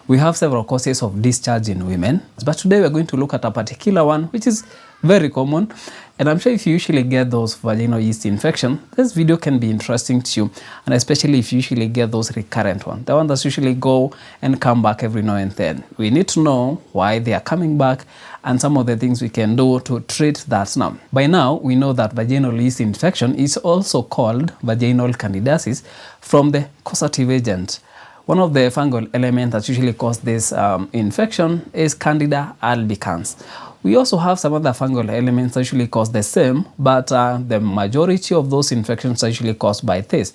We have several causes of discharge in women, but today we're going to look at a particular one which is very common, and I'm sure if you usually get those vaginal yeast infection, this video can be interesting to you, and especially if you usually get those recurrent ones, the one that usually go and come back every now and then. We need to know why they are coming back and some of the things we can do to treat that. Now, by now, we know that vaginal yeast infection is also called vaginal candidiasis from the causative agent. One of the fungal elements that usually cause this infection is Candida albicans. We also have some other fungal elements that usually cause the same, but the majority of those infections are usually caused by this.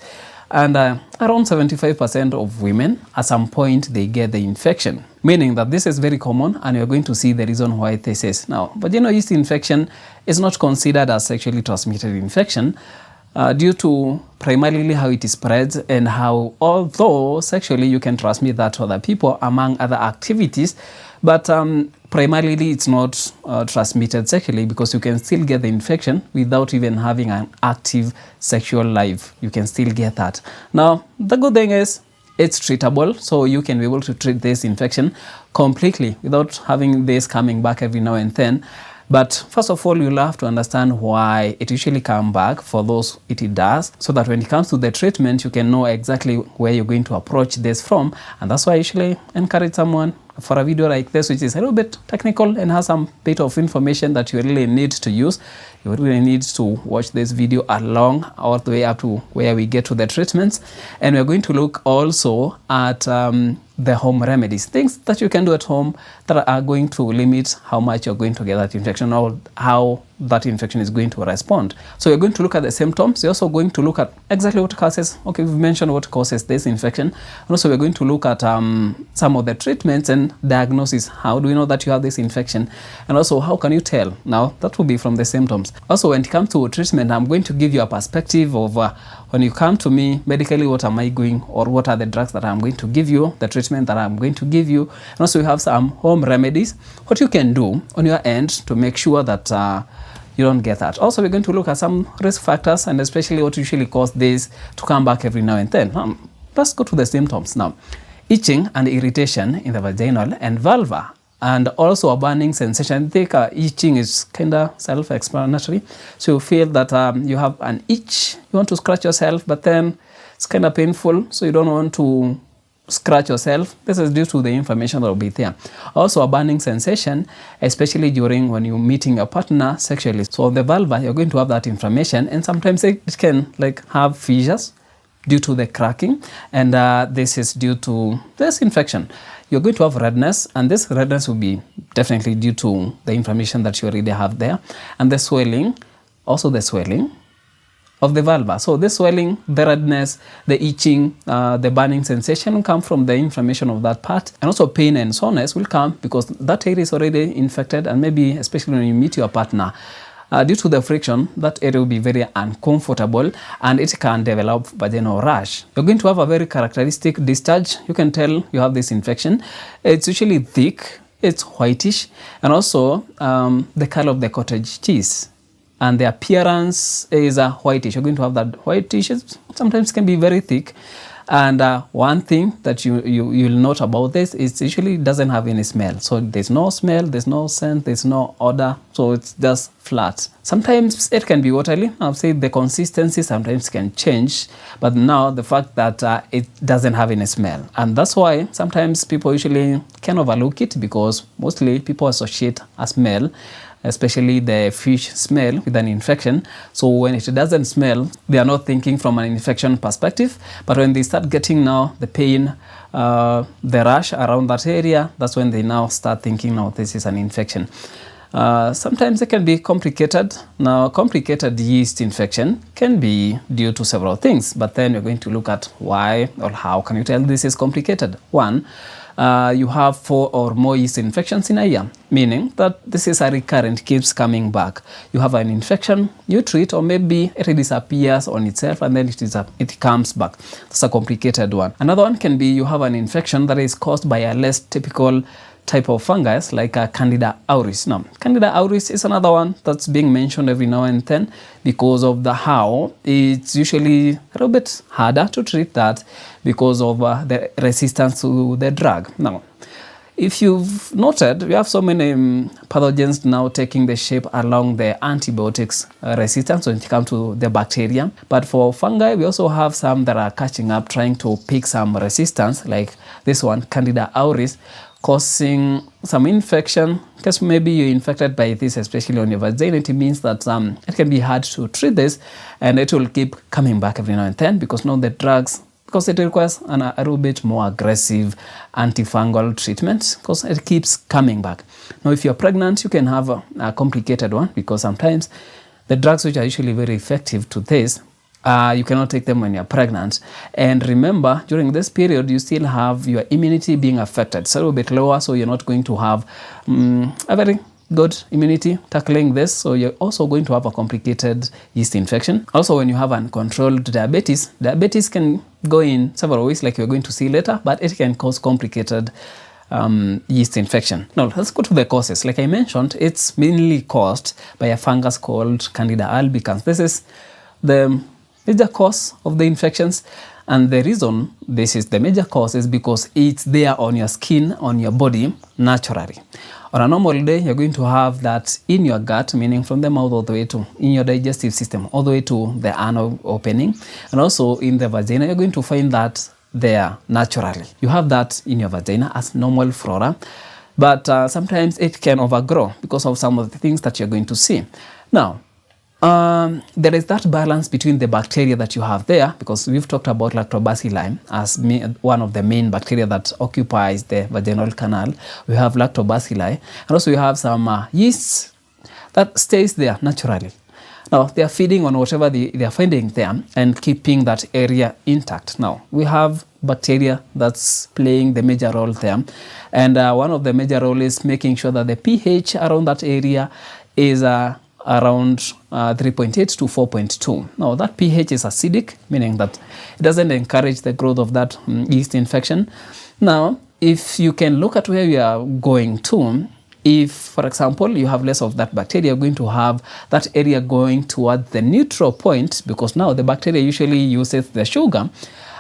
And around 75% of women, at some point, they get the infection, meaning that this is very common, and you're going to see the reason why this is. Now, vaginal yeast infection is not considered as sexually transmitted infection, due to primarily how it spreads and how, although sexually you can transmit that to other people among other activities, but primarily it's not transmitted sexually, because you can still get the infection without even having an active sexual life. You can still get that. Now, the good thing is it's treatable, so you can be able to treat this infection completely without having this coming back every now and then. But first of all, you'll have to understand why it usually comes back for those it does, so that when it comes to the treatment, you can know exactly where you're going to approach this from. And that's why I usually encourage someone for a video like this, which is a little bit technical and has some bit of information that you really need to use. You really need to watch this video along all the way up to where we get to the treatments. And we're going to look also at the home remedies, things that you can do at home that are going to limit how much you're going to get that infection or how that infection is going to respond. So we're going to look at the symptoms. We're also going to look at exactly what causes, okay, we've mentioned what causes this infection. And also we're going to look at some of the treatments and diagnosis. How do we know that you have this infection? And also, how can you tell? Now, that will be from the symptoms. Also, when it comes to treatment, I'm going to give you a perspective of when you come to me medically, what am I going, or what are the drugs that I'm going to give you, the treatment that I'm going to give you. And also we have some home remedies, what you can do on your end to make sure that you don't get that. Also, we're going to look at some risk factors and especially what usually cause this to come back every now and then. Let's go to the symptoms now. Itching and irritation in the vaginal and vulva, and also a burning sensation. I think itching is kind of self-explanatory. So you feel that you have an itch, you want to scratch yourself, but then it's kind of painful, so you don't want to scratch yourself. This is due to the inflammation that will be there. Also a burning sensation, especially during when you're meeting a partner sexually. So the vulva, you're going to have that inflammation, and sometimes it can like have fissures due to the cracking, and this is due to this infection. You're going to have redness, and this redness will be definitely due to the inflammation that you already have there, and the swelling, also the swelling of the vulva. So the swelling, the redness, the itching, the burning sensation will come from the inflammation of that part, and also pain and soreness will come because that area is already infected, and maybe especially when you meet your partner, due to the friction, that area will be very uncomfortable and it can develop vaginal rash. You're going to have a very characteristic discharge. You can tell you have this infection. It's usually thick, it's whitish, and also the color of the cottage cheese. And the appearance is whitish. You're going to have that whitish. Sometimes can be very thick. And one thing that you'll note about this is it usually doesn't have any smell. So there's no smell, there's no scent, there's no odor. So it's just flat. Sometimes it can be watery. I'll say the consistency sometimes can change. But now the fact that it doesn't have any smell. And that's why sometimes people usually can overlook it, because mostly people associate a smell, especially the fish smell, with an infection. So when it doesn't smell, they are not thinking from an infection perspective. But when they start getting now the pain, the rash around that area, that's when they now start thinking, now this is an infection. Sometimes it can be complicated. Now, complicated yeast infection can be due to several things, but then we're going to look at why or how can you tell this is complicated. One, you have 4 or more yeast infections in a year, meaning that this is a recurrent, keeps coming back. You have an infection, you treat, or maybe it disappears on itself and then it comes back. That's a complicated one. Another one can be you have an infection that is caused by a less typical type of fungus like a Candida auris. Now, Candida auris is another one that's being mentioned every now and then because of the how it's usually a little bit harder to treat that because of the resistance to the drug. Now, if you've noted, we have so many pathogens now taking the shape along the antibiotics resistance when it comes to the bacteria. But for fungi, we also have some that are catching up, trying to pick some resistance, like this one, Candida auris, causing some infection. Because maybe you're infected by this, especially on your vagina, it means that it can be hard to treat this, and it will keep coming back every now and then, because now the drugs, because it requires a little bit more aggressive antifungal treatment, because it keeps coming back. Now, if you're pregnant, you can have a complicated one, because sometimes the drugs which are usually very effective to this, you cannot take them when you're pregnant. And remember, during this period, you still have your immunity being affected. It's a little bit lower, so you're not going to have a very good immunity tackling this, so you're also going to have a complicated yeast infection. Also, when you have uncontrolled diabetes can go in several ways, like you're going to see later, but it can cause complicated yeast infection. Now, let's go to the causes. Like I mentioned, it's mainly caused by a fungus called Candida albicans. This is the major cause of the infections, and the reason this is the major cause is because it's there on your skin, on your body, naturally. On a normal day, you're going to have that in your gut, meaning from the mouth all the way to in your digestive system, all the way to the anal opening, and also in the vagina. You're going to find that there naturally. You have that in your vagina as normal flora, but sometimes it can overgrow because of some of the things that you're going to see. Now, there is that balance between the bacteria that you have there, because we've talked about lactobacilli as one of the main bacteria that occupies the vaginal canal. We have lactobacilli, and also we have some yeasts that stays there naturally. Now, they are feeding on whatever they are finding there and keeping that area intact. Now, we have bacteria that's playing the major role there, and one of the major roles is making sure that the pH around that area is around 3.8 to 4.2. Now, that pH is acidic, meaning that it doesn't encourage the growth of that yeast infection. Now, if you can look at where you are going to, if, for example, you have less of that bacteria, you're going to have that area going toward the neutral point, because now the bacteria usually uses the sugar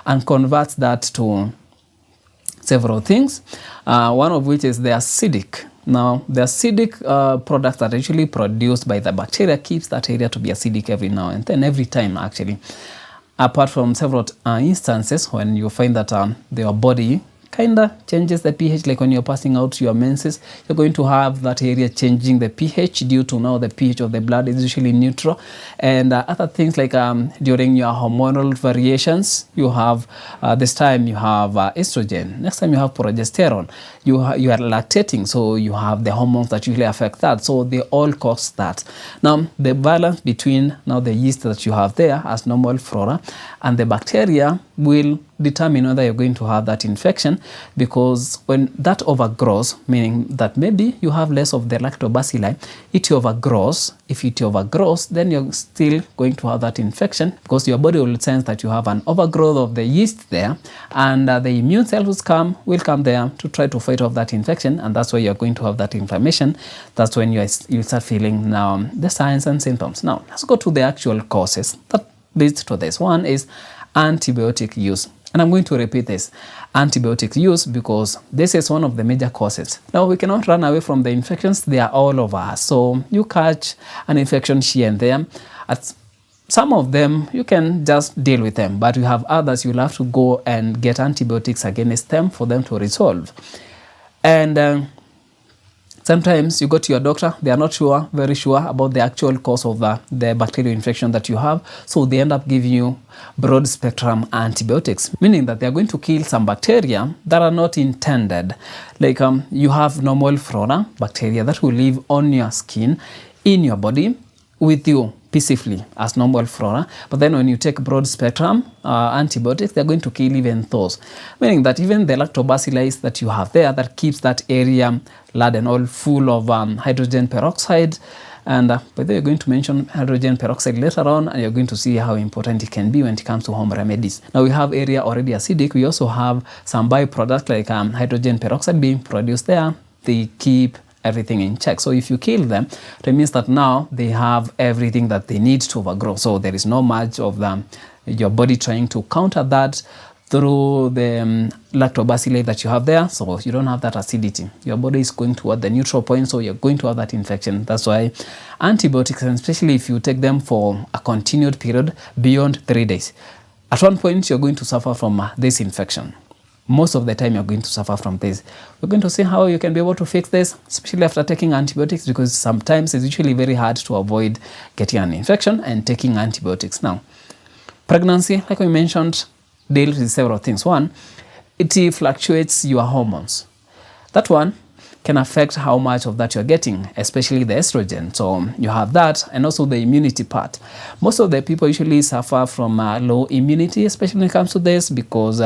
and converts that to several things, one of which is the acidic. Now, the acidic products that are usually produced by the bacteria keeps that area to be acidic every now and then, every time actually, apart from several instances when you find that your body kind of changes the pH, like when you're passing out your menses, you're going to have that area changing the pH due to now the pH of the blood is usually neutral. And other things like during your hormonal variations, you have this time you have estrogen, next time you have progesterone, you are lactating, so you have the hormones that usually affect that, so they all cause that. Now, the balance between now the yeast that you have there as normal flora and the bacteria will determine whether you're going to have that infection, because when that overgrows, meaning that maybe you have less of the lactobacilli, it overgrows. If it overgrows, then you're still going to have that infection, because your body will sense that you have an overgrowth of the yeast there, and the immune cells will come there to try to fight off that infection, and that's why you're going to have that inflammation. That's when you start feeling now the signs and symptoms. Now, let's go to the actual causes that leads to this. One is antibiotic use. And I'm going to repeat this, antibiotic use, because this is one of the major causes. Now, we cannot run away from the infections. They are all over us. So you catch an infection here and there. Some of them, you can just deal with them, but you have others, you'll have to go and get antibiotics against them for them to resolve. And sometimes you go to your doctor, they are not very sure about the actual cause of the bacterial infection that you have, so they end up giving you broad spectrum antibiotics, meaning that they are going to kill some bacteria that are not intended. Like you have normal flora, bacteria that will live on your skin, in your body, with you peacefully as normal flora, but then when you take broad spectrum antibiotics, they're going to kill even those, meaning that even the lactobacilli that you have there that keeps that area laden all full of hydrogen peroxide. And by the way, you're going to mention hydrogen peroxide later on, and you're going to see how important it can be when it comes to home remedies. Now, we have area already acidic. We also have some byproducts like hydrogen peroxide being produced there. They keep everything in check. So if you kill them, it means that now they have everything that they need to overgrow. So there is no much of your body trying to counter that through the lactobacilli that you have there, so you don't have that acidity. Your body is going toward the neutral point, so you're going to have that infection. That's why antibiotics, and especially if you take them for a continued period beyond 3 days, at one point you're going to suffer from this infection. Most of the time you're going to suffer from this. We're going to see how you can be able to fix this, especially after taking antibiotics, because sometimes it's usually very hard to avoid getting an infection and taking antibiotics. Now, pregnancy, like we mentioned, deals with several things. One, it fluctuates your hormones. That one can affect how much of that you're getting, especially the estrogen. So you have that, and also the immunity part. Most of the people usually suffer from low immunity, especially when it comes to this, because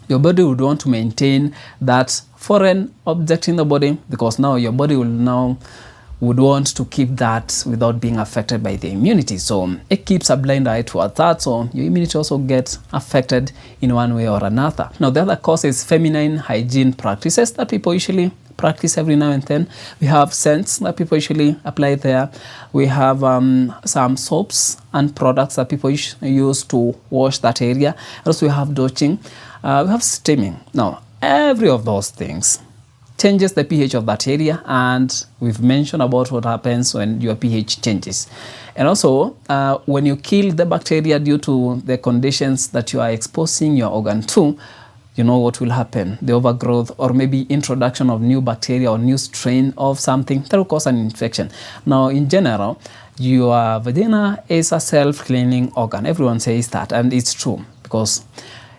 your body would want to maintain that foreign object in the body, because now your body would want to keep that without being affected by the immunity. So it keeps a blind eye towards that, so your immunity also gets affected in one way or another. Now, the other cause is feminine hygiene practices that people usually practice every now and then. We have scents that people usually apply there. We have some soaps and products that people use to wash that area. Also, we have douching. We have steaming. Now, every of those things changes the pH of that area, and we've mentioned about what happens when your pH changes. And also, when you kill the bacteria due to the conditions that you are exposing your organ to, you know what will happen. The overgrowth or maybe introduction of new bacteria or new strain of something that will cause an infection. Now, in general, your vagina is a self-cleaning organ. Everyone says that, and it's true, because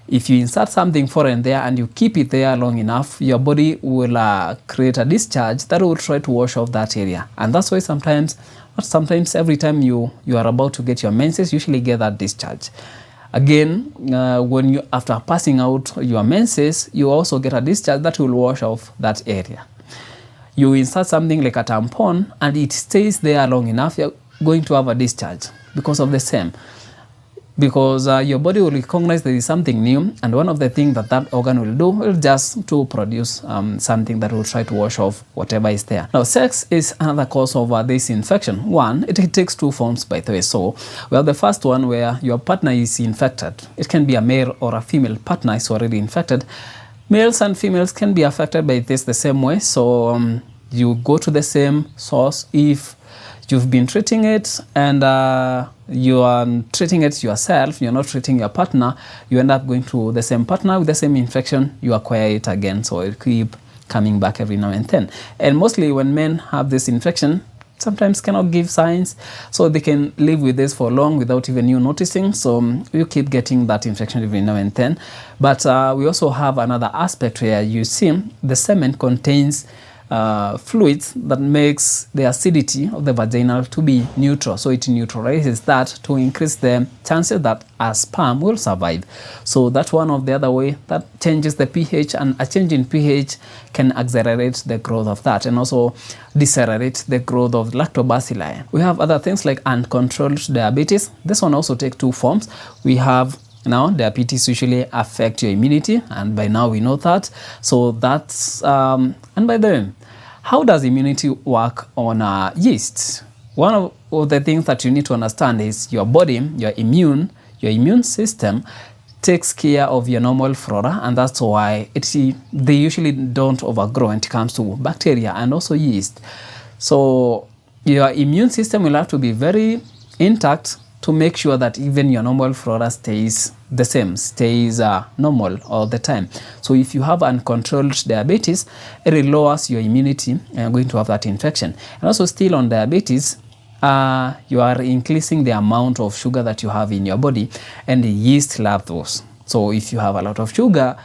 if you insert something foreign there and you keep it there long enough, your body will create a discharge that will try to wash off that area. And that's why sometimes every time you are about to get your menses, you usually get that discharge. Again, when you, after passing out your menses, you also get a discharge that will wash off that area. You insert something like a tampon and it stays there long enough, you're going to have a discharge because of the same. Because your body will recognize there is something new, and one of the things that organ will do will just to produce something that will try to wash off whatever is there. Now, sex is another cause of this infection. One, it takes two forms, by the way. So we have the first one where your partner is infected. It can be a male or a female partner is already infected. Males and females can be affected by this the same way. So you go to the same source. If you've been treating it and you are treating it yourself, you're not treating your partner, you end up going to the same partner with the same infection, you acquire it again. So it keep coming back every now and then. And mostly when men have this infection, sometimes cannot give signs, so they can live with this for long without even you noticing. So you keep getting that infection every now and then. But we also have another aspect where you see the semen contains fluids that makes the acidity of the vaginal to be neutral. So it neutralizes that to increase the chances that a sperm will survive. So that's one of the other way that changes the pH, and a change in pH can accelerate the growth of that and also decelerate the growth of lactobacilli. We have other things like uncontrolled diabetes. This one also takes two forms. We have now, diabetes usually affect your immunity, and by now we know that. So that's, and by the way, how does immunity work on yeast? One of the things that you need to understand is your body, your immune system takes care of your normal flora, and that's why they usually don't overgrow when it comes to bacteria and also yeast. So your immune system will have to be very intact to make sure that even your normal flora stays the same, stays normal all the time. So if you have uncontrolled diabetes, it lowers your immunity and you're going to have that infection. And also still on diabetes, you are increasing the amount of sugar that you have in your body, and the yeast love those. So if you have a lot of sugar,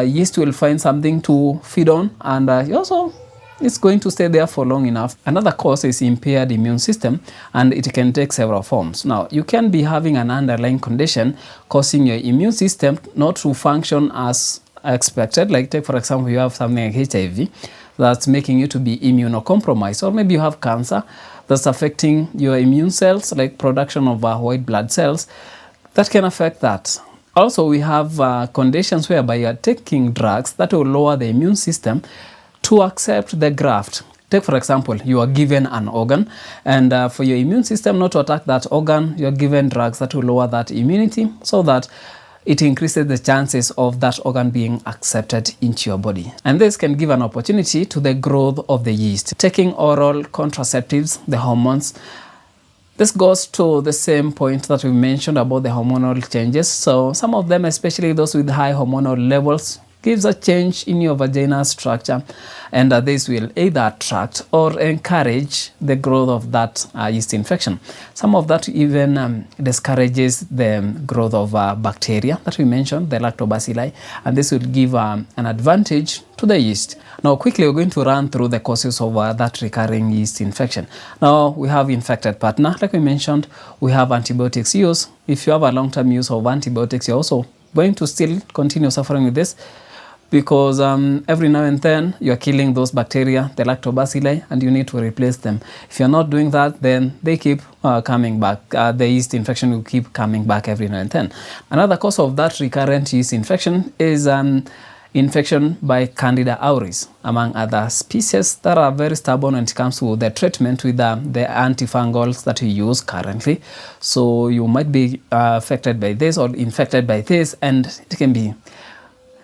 yeast will find something to feed on, and also it's going to stay there for long enough. Another cause is impaired immune system, and it can take several forms. Now, you can be having an underlying condition causing your immune system not to function as expected. Like take, for example, you have something like HIV that's making you to be immunocompromised, or maybe you have cancer that's affecting your immune cells, like production of white blood cells. That can affect that. Also, we have conditions whereby you are taking drugs that will lower the immune system to accept the graft. Take, for example, you are given an organ, and for your immune system not to attack that organ, you're given drugs that will lower that immunity so that it increases the chances of that organ being accepted into your body. And this can give an opportunity to the growth of the yeast. Taking oral contraceptives, the hormones, this goes to the same point that we mentioned about the hormonal changes. So some of them, especially those with high hormonal levels, gives a change in your vaginal structure, and this will either attract or encourage the growth of that yeast infection. Some of that even discourages the growth of bacteria that we mentioned, the lactobacilli, and this will give an advantage to the yeast. Now quickly we're going to run through the causes of that recurring yeast infection. Now we have infected partner, like we mentioned. We have antibiotics use. If you have a long-term use of antibiotics, you're also going to still continue suffering with this, because every now and then you're killing those bacteria, the lactobacilli, and you need to replace them. If you're not doing that, then they keep coming back. The yeast infection will keep coming back every now and then. Another cause of that recurrent yeast infection is infection by Candida auris, among other species that are very stubborn when it comes to the treatment with the antifungals that we use currently. So you might be affected by this or infected by this, and it can be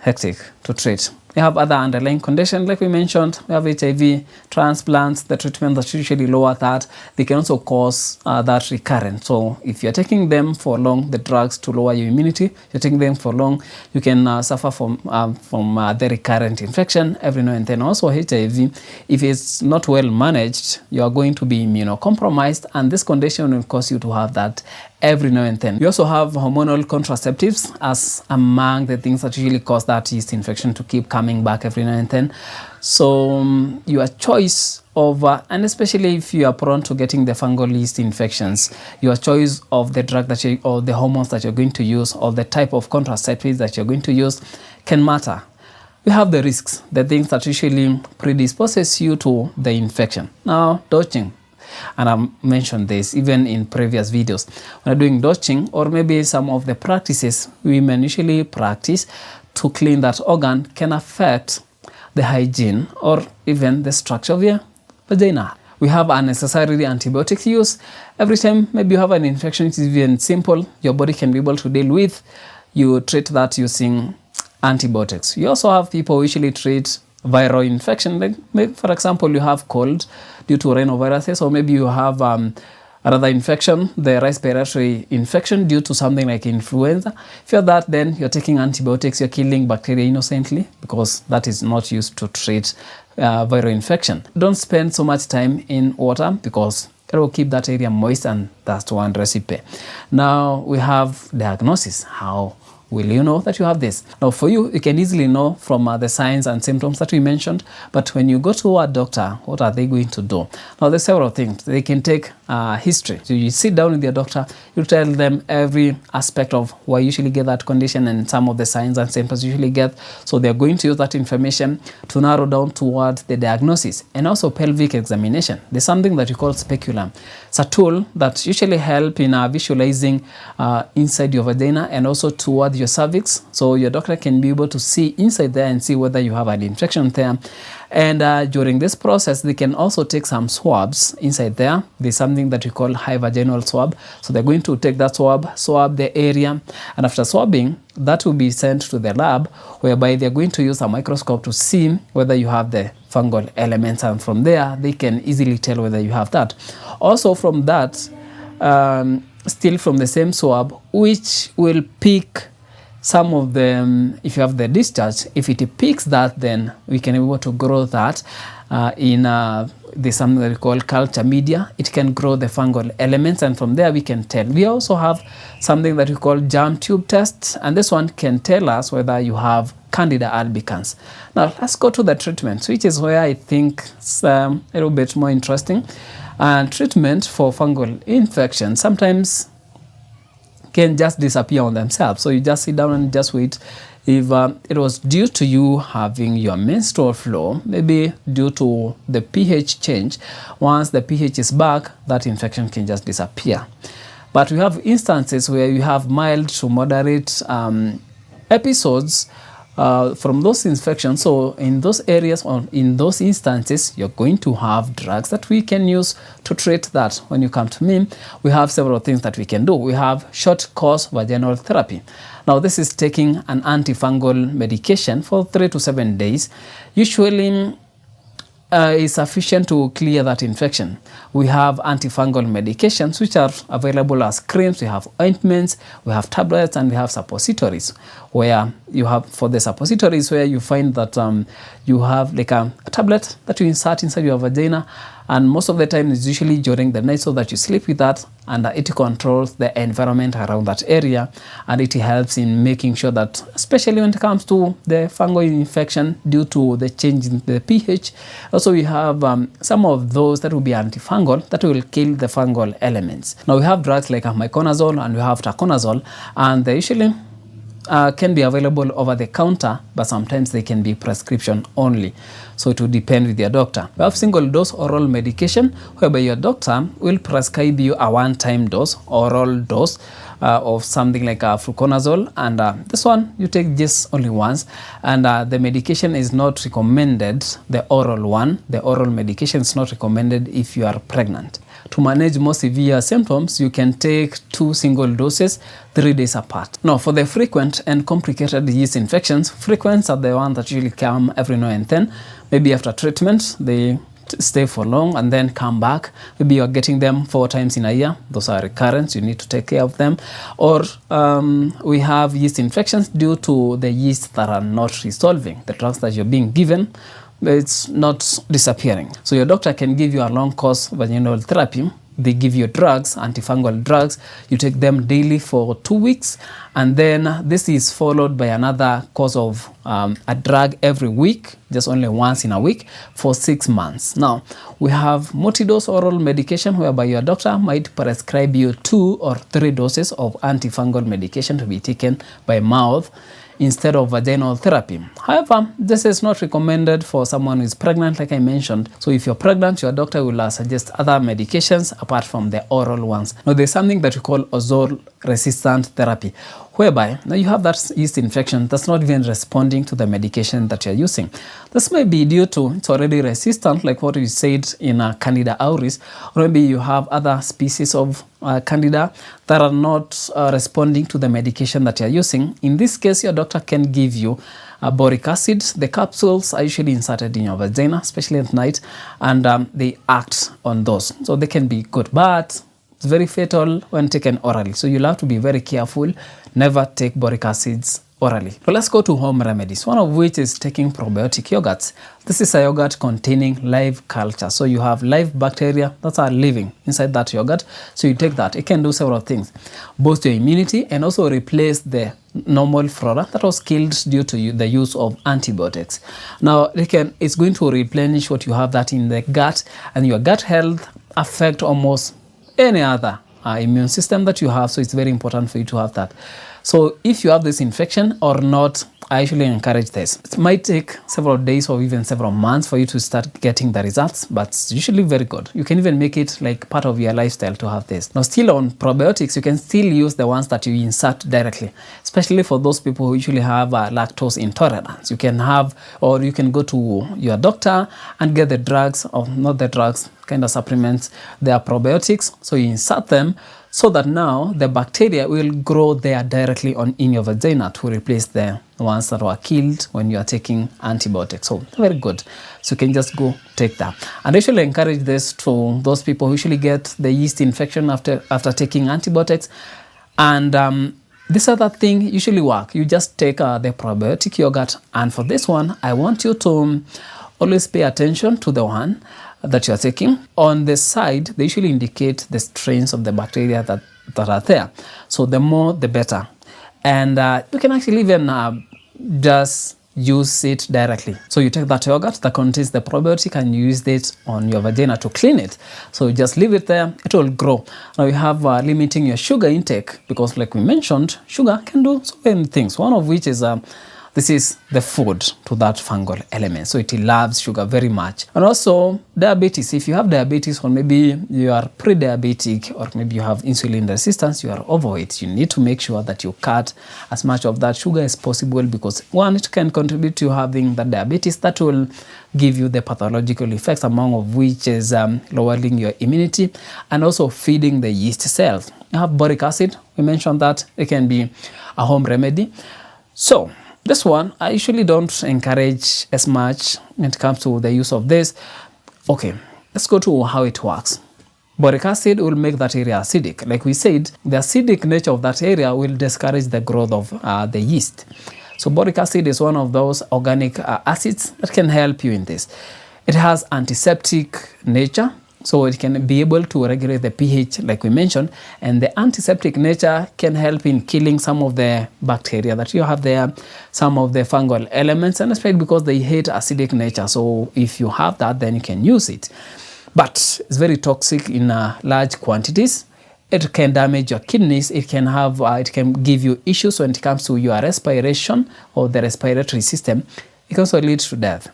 hectic to treat. We have other underlying conditions, like we mentioned. We have HIV, transplants, the treatment that usually lower that. They can also cause that recurrent. So if you're taking them for long, the drugs to lower your immunity, you're taking them for long, you can suffer from the recurrent infection every now and then. Also HIV, if it's not well managed, you are going to be immunocompromised, and this condition will cause you to have that every now and then. We also have hormonal contraceptives as among the things that usually cause that yeast infection to keep coming back every now and then. So your choice of, and especially if you are prone to getting the fungal yeast infections, your choice of the drug that you, or the hormones that you're going to use, or the type of contraceptives that you're going to use can matter. We have the risks, the things that usually predisposes you to the infection. Now, dodging. And I mentioned this even in previous videos. When doing dodging, or maybe some of the practices women usually practice to clean that organ, can affect the hygiene or even the structure of your vagina. We have unnecessary antibiotic use. Every time maybe you have an infection, it is even simple, your body can be able to deal with, you treat that using antibiotics. You also have people who usually treat viral infection, like maybe, for example, you have cold due to rhinoviruses, or maybe you have another infection, the respiratory infection due to something like influenza. If you're that, then you're taking antibiotics, you're killing bacteria innocently, because that is not used to treat viral infection. Don't spend so much time in water, because it will keep that area moist, and that's one recipe. Now we have diagnosis. How will you know that you have this? Now for you, you can easily know from the signs and symptoms that we mentioned, but when you go to a doctor, what are they going to do? Now there's several things. They can take history. So you sit down with your doctor, you tell them every aspect of why you usually get that condition and some of the signs and symptoms you usually get. So they're going to use that information to narrow down towards the diagnosis. And also pelvic examination. There's something that we call speculum. It's a tool that usually helps in visualizing inside your vagina and also toward your cervix. So your doctor can be able to see inside there and see whether you have an infection there. And during this process, they can also take some swabs inside there. There's something that we call high vaginal swab. So they're going to take that swab the area, and after swabbing, that will be sent to the lab, whereby they're going to use a microscope to see whether you have the fungal elements, and from there, they can easily tell whether you have that. Also from that, still from the same swab, which will pick some of them. If you have the discharge, if it picks that, then we can be able to grow that in there's something that we call culture media. It can grow the fungal elements, and from there we can tell. We also have something that we call germ tube tests, and this one can tell us whether you have Candida albicans. Now let's go to the treatment, which is where I think it's a little bit more interesting. And treatment for fungal infection sometimes can just disappear on themselves. So you just sit down and just wait. If it was due to you having your menstrual flow, maybe due to the pH change, once the pH is back, that infection can just disappear. But we have instances where you have mild to moderate episodes from those infections. So in those areas or in those instances, you're going to have drugs that we can use to treat that. When you come to me, we have several things that we can do. We have short course vaginal therapy. Now this is taking an antifungal medication for 3 to 7 days. Usually is sufficient to clear that infection. We have antifungal medications which are available as creams, we have ointments, we have tablets, and we have suppositories, where you have, for the suppositories, where you find that you have like a tablet that you insert inside your vagina, and most of the time it's usually during the night so that you sleep with that, and it controls the environment around that area, and it helps in making sure that, especially when it comes to the fungal infection due to the change in the pH. Also we have some of those that will be antifungal that will kill the fungal elements. Now we have drugs like miconazole and we have taconazole, and they usually can be available over the counter, but sometimes they can be prescription only. So it will depend with your doctor. We have single dose oral medication, whereby your doctor will prescribe you a one-time dose, oral dose of something like fluconazole, and this one you take just only once, and the medication is not recommended, the oral one, the oral medication is not recommended if you are pregnant. To manage more severe symptoms, you can take 2 single doses 3 days apart. Now, for the frequent and complicated yeast infections, frequent are the ones that usually come every now and then. Maybe after treatment, they stay for long and then come back. Maybe you're getting them 4 times in a year. Those are recurrents. You need to take care of them. Or we have yeast infections due to the yeast that are not resolving. The drugs that you're being given, it's not disappearing. So your doctor can give you a long course vaginal therapy. They give you drugs, antifungal drugs. You take them daily for 2 weeks, and then this is followed by another course of a drug every week, just only once in a week for 6 months. Now we have multi-dose oral medication, whereby your doctor might prescribe you 2 or 3 doses of antifungal medication to be taken by mouth instead of vaginal therapy. However, this is not recommended for someone who is pregnant, like I mentioned. So if you're pregnant, your doctor will suggest other medications apart from the oral ones. Now there's something that we call ozone-resistant therapy, whereby now you have that yeast infection that's not even responding to the medication that you're using. This may be due to it's already resistant, like what we said in Candida auris, or maybe you have other species of Candida that are not responding to the medication that you're using. In this case, your doctor can give you boric acid. The capsules are usually inserted in your vagina, especially at night, and they act on those. So they can be good, but it's very fatal when taken orally. So you'll have to be very careful. Never take boric acids orally. So let's go to home remedies, one of which is taking probiotic yogurts. This is a yogurt containing live culture. So you have live bacteria that are living inside that yogurt. So you take that. It can do several things. Boost your immunity and also replace the normal flora that was killed due to the use of antibiotics. Now it's going to replenish what you have that in the gut, and your gut health affect almost any other immune system that you have. So it's very important for you to have that. So if you have this infection or not, I usually encourage this. It might take several days or even several months for you to start getting the results, but it's usually very good. You can even make it like part of your lifestyle to have this. Now, still on probiotics, you can still use the ones that you insert directly, especially for those people who usually have lactose intolerance. You can have, or you can go to your doctor and get the drugs, or not the drugs, kind of supplements. They are probiotics, so you insert them, so that now the bacteria will grow there directly in your vagina to replace the ones that were killed when you are taking antibiotics. So very good. So you can just go take that. And I usually encourage this to those people who usually get the yeast infection after taking antibiotics. And this other thing usually work. You just take the probiotic yogurt. And for this one, I want you to always pay attention to the one that you are taking. On the side, they usually indicate the strains of the bacteria that are there. So the more, the better. And you can actually even just use it directly. So you take that yogurt that contains the probiotic and you use it on your vagina to clean it. So you just leave it there, it will grow. Now you have limiting your sugar intake, because like we mentioned, sugar can do so many things. One of which is this is the food to that fungal element. So it loves sugar very much. And also diabetes. If you have diabetes, or maybe you are pre-diabetic, or maybe you have insulin resistance, you are overweight, you need to make sure that you cut as much of that sugar as possible, because one, it can contribute to having the diabetes that will give you the pathological effects, among of which is lowering your immunity and also feeding the yeast cells. You have boric acid. We mentioned that it can be a home remedy. So this one, I usually don't encourage as much when it comes to the use of this. Okay, let's go to how it works. Boric acid will make that area acidic. Like we said, the acidic nature of that area will discourage the growth of the yeast. So boric acid is one of those organic acids that can help you in this. It has antiseptic nature, so it can be able to regulate the pH like we mentioned, and the antiseptic nature can help in killing some of the bacteria that you have there, some of the fungal elements, and especially because they hate acidic nature. So if you have that, then you can use it. But it's very toxic in large quantities. It can damage your kidneys. It can have, it can give you issues when it comes to your respiration or the respiratory system. It can also lead to death.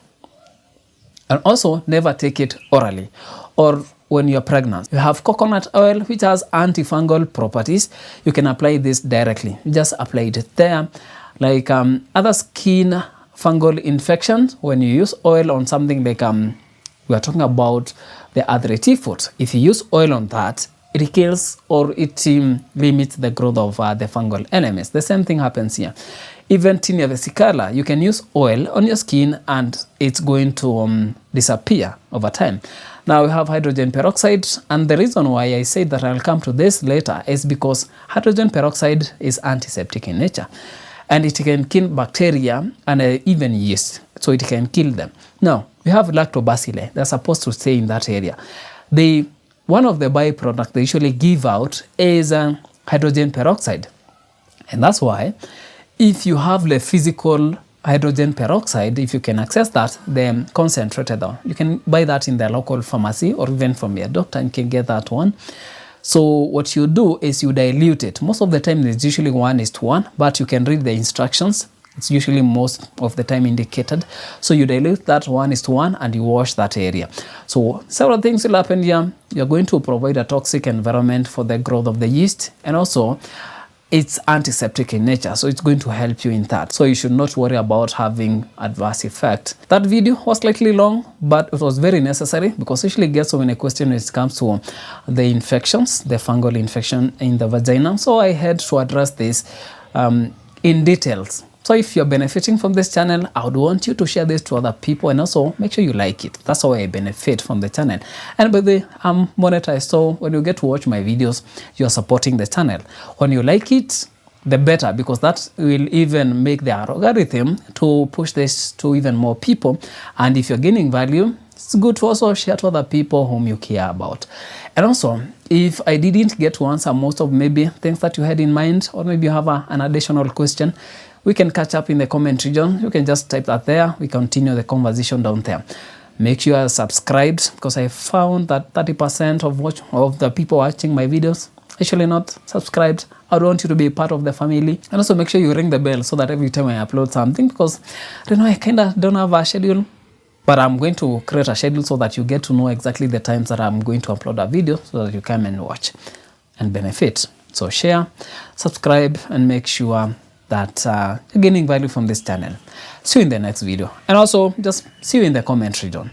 And also, never take it orally or when you're pregnant. You have coconut oil, which has antifungal properties. You can apply this directly. You just apply it there. Like other skin fungal infections, when you use oil on something like, we are talking about the arthritis. If you use oil on that, it kills or it limits the growth of the fungal elements. The same thing happens here. Even tinea vesicaria, you can use oil on your skin and it's going to disappear over time. Now we have hydrogen peroxide, and the reason why I said that I'll come to this later is because hydrogen peroxide is antiseptic in nature, and it can kill bacteria and even yeast, so it can kill them. Now we have lactobacilli. They're supposed to stay in that area. One of the byproducts they usually give out is hydrogen peroxide, and that's why if you have the physical hydrogen peroxide, if you can access that, the concentrated one, you can buy that in the local pharmacy or even from your doctor, and you can get that one. So what you do is you dilute it. Most of the time it's usually 1:1, but you can read the instructions. It's usually most of the time indicated. So you dilute that 1:1 and you wash that area. So several things will happen here. You're going to provide a toxic environment for the growth of the yeast, and also it's antiseptic in nature, so it's going to help you in that. So you should not worry about having adverse effect. That video was slightly long, but it was very necessary because usually gets so many questions when it comes to the infections, the fungal infection in the vagina. So I had to address this in details. So if you're benefiting from this channel, I would want you to share this to other people, and also make sure you like it. That's how I benefit from the channel. And by the way, I'm monetized, so when you get to watch my videos, you're supporting the channel. When you like it, the better, because that will even make the algorithm to push this to even more people. And if you're gaining value, it's good to also share to other people whom you care about. And also, if I didn't get to answer most of maybe things that you had in mind, or maybe you have an additional question, we can catch up in the comment region. You can just type that there. We continue the conversation down there. Make sure you're subscribed, because I found that 30% of the people watching my videos actually not subscribed. I want you to be part of the family. And also make sure you ring the bell so that every time I upload something, because I don't know, I kind of don't have a schedule, but I'm going to create a schedule so that you get to know exactly the times that I'm going to upload a video, so that you come and watch and benefit. So share, subscribe, and make sure that you're gaining value from this channel. See you in the next video, and also just see you in the comment region.